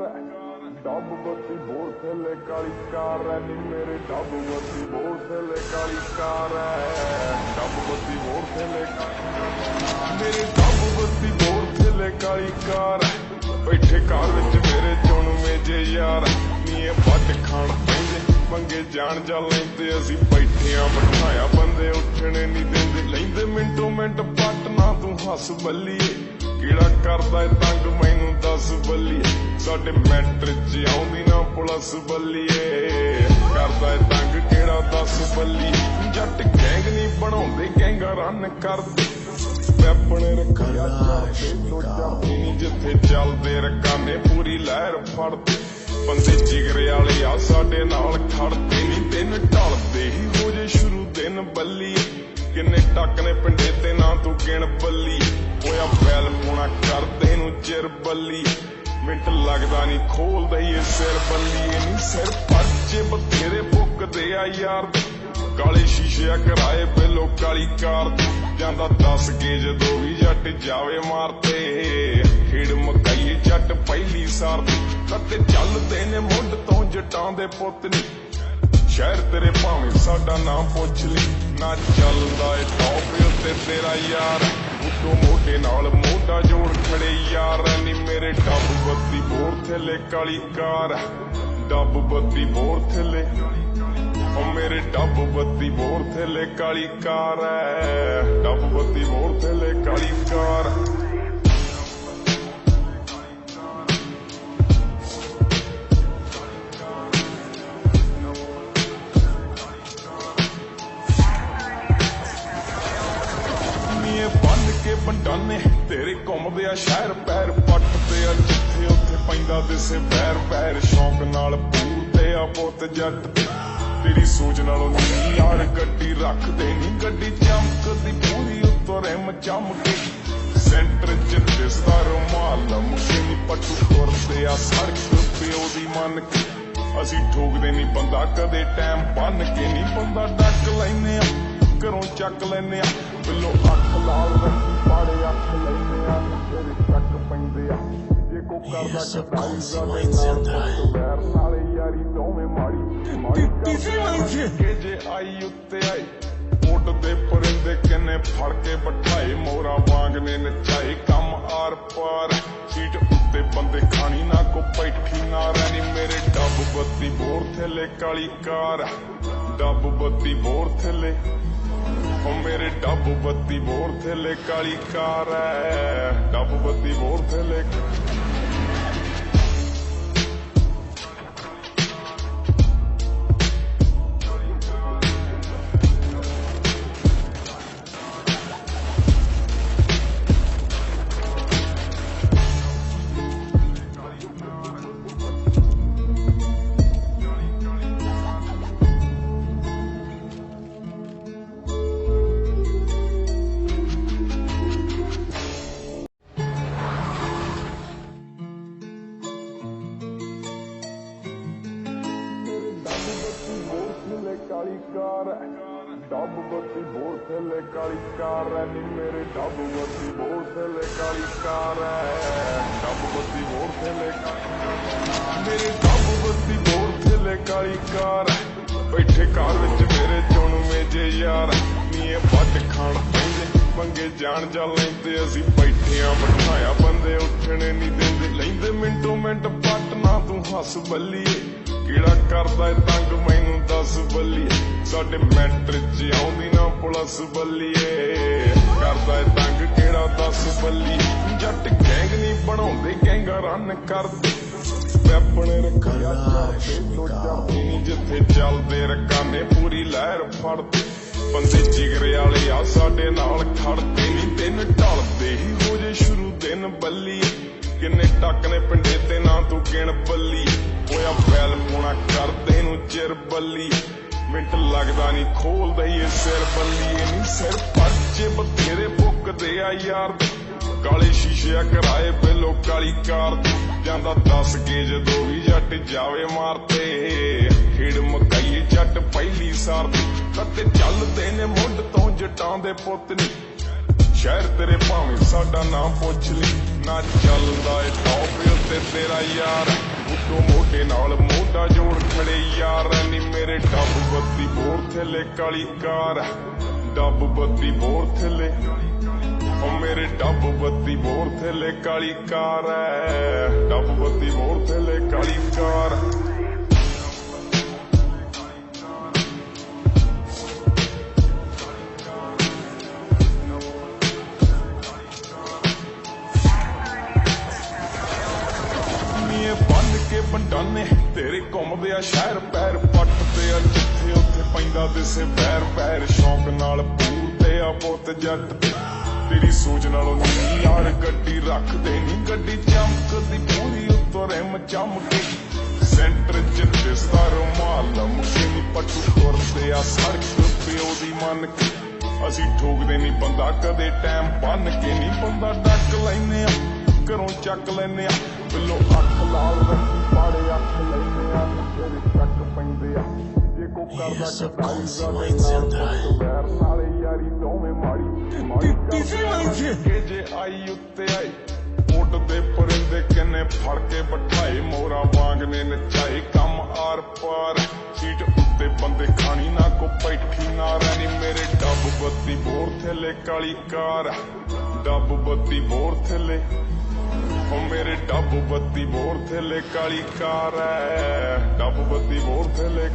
dub बत्ती bore थले काली car है नी मेरे डब बत्ती बोर थले काली कार है डब बत्ती बोर थले मेरे डब बत्ती बोर थले काली कार बैठे कार विच मेरे चुन मेजे यार नी पट खाण पैंदे पंगे जान जा लैंदे असीं बैठे आ बिठाया बंदे उठने नहीं देंदे लैंदे मिंटो मिंट पट ना तू हस बल्लीए किड़ा करदा है तंग मैनू दस बल्लीए साडे मैटर च आउंदी ना पुलिस बल्लीए करदा है तंग किड़ा दस बल्लीए जट गैंग नहीं बनाउंदे गैंगा रन करदे वैपन रखिया नहीं जिथे चलदे रकाने पूरी लहर फड़दे बंदे जिगरे वाले आ साडे नाल खड़दे नहीं दिन ढलदे ही हो जे शुरू दिन बल्लीए किन्ने टक ने पिंडे ते ना तू गिण बल्ली होया बैल पूना करदे नू चिर बल्ली मिंट लगदा नहीं खोल दईए सिर बल्ली नहीं सिर पर्चे बथेरे भुकदे आ यार काले शीशे कराए बिलो काली कार जांदा 10 के जदों भी जट जावे मारते खेड़ मकाईए जट पहली सार कते चलदे ने मुंड तो जटां दे पुत नी शहर तेरे भावें साडा नाम पुछ ली ना चलदा ए टॉप उत्ते तेरा यार उतो मोटे नाल मोटा जोड़ खड़े यार नी मेरे डब बत्ती बोर थले काली कार डब बत्ती बोर थले ओ मेरे डब बत्ती बोर थले काली कार है डब बत्ती बोर थले काली कार बन के बंडाने तेरे घुमदे आ शहर पैर पटदे आ जिथे उत्थे पैंदा दिसे पैर पैर शौक नाल पूरदे आ पुत जट तेरी सोच नालों नी यार गड्डी रखदे नी गड्डी चमकदी पूरी उत्तों रिम चमके सेंटर च दिसदा रुमाल मुके नी पट्टू तुरदे आ सड़क प्यो दी मन के असीं ठोकदे नी बंदा कदे टाइम बन के नी बंदा डक लैने आ घरों चक लैने आ बिलो अख लाल रंगी पाड़े अख लैने आ तेरे चक पैंदे आ जे को करदा कटाई जावे वैर नाले यारी दोवें माड़ी माड़ी के जे आई उत्ते आई उठ दे परिंदे किन्ने फड़ के बिठाए मोरा वांग ने नचाए कम आर पार सीट उत्ते बंदे खानी ना को बैठी ना रहनी मेरे डब बत्ती बोर थले काली कार डब बत्ती बोर थले ओ मेरे डब बत्ती बोर थले काली कार है डब बत्ती बोर थले काली कार डब बत्ती बोर थले काली कार है नी मेरे डब बत्ती बोर थले काली कार है डब बत्ती बोर थले मेरे डब बत्ती बोर थले काली कार बैठे कार विच मेरे चुन मेजे यार नी पट खाण पैंदे पंगे जान जा लैंदे असीं बैठे आ बिठाया बंदे उठने नहीं देंदे लैंदे मिंटो मिंट पट ना तू हस बल्लीए किड़ा करदा है तंग मैनू दस बल्लीए साडे मैटर च आउंदी ना पुलिस बल्लीए करदा है तंग किड़ा दस बल्लीए जट गैंग नहीं बनाउंदे गैंगा रन करदे वैपन रखिया नहीं जिथे चलदे रकाने पूरी लहर फड़दे बंदे जिगरे वाले आ साडे नाल खड़दे नहीं दिन ढलदे ही हो जे शुरू दिन बल्लीए किन्ने टक ने पिंडे ते ना तू गिण बल्ली होया बैल पूना करदे नू चिर बल्ली मिंट लगदा नहीं खोल दईए सिर बल्ली नहीं सिर पर्चे बथेरे भुकदे आ यार काले शीशे कराए बिलो काली कार जांदा 10 के जदों भी जट जावे मारते खेड़ मकाईए जट पहली सार कते चलदे ने मुंड तो जटां दे पुत नी शहर तेरे भावें साडा नाम पुछ ली ना चलदा ए टॉप उत्ते तेरा यार उतो मोढे नाल मोढा जोड़ खड़े यार नी मेरे डब बत्ती बोर थले काली कार डब बत्ती बोर थले ओ मेरे डब बत्ती बोर थले काली कार है डब बत्ती बोर थले काली कार बन के बंडाने तेरे घूमदे आ शहर पैर पटदे आ जिथे उत्थे पैंदा दिसे पैर पैर शौक नाल पूरदे आ पुत जट तेरी सोच नालों नी यार गड्डी रखदे नी गड्डी चमकदी पूरी उत्तों रिम चमके सेंटर च दिसदा रुमाल मुके नी पट्टू तुरदे आ सड़क प्यो दी मन के असी ठोकदे नी बंदा कदे टाइम बन के नी बंदा डक लैने आ घरों चक लैने आ बिलो अख लाल रखी पाड़े अख लैने आ तेरे चक पैंदे आ जे को करदा कटाई दा बैर नाले यारी दोवें माड़ी माड़ी के जे आई उत्ते आई ओट दे परिंदे किन्ने फड़ के बिठाए मोरा वांग ने नचाए कम आर पार सीट उत्ते बंदे खानी ना को बैठी ना रहनी मेरे डब बत्ती बोर थले काली कार डब बत्ती बोर थले ओ मेरे डब बत्ती बोर थले काली कार है डब बत्ती बोर थले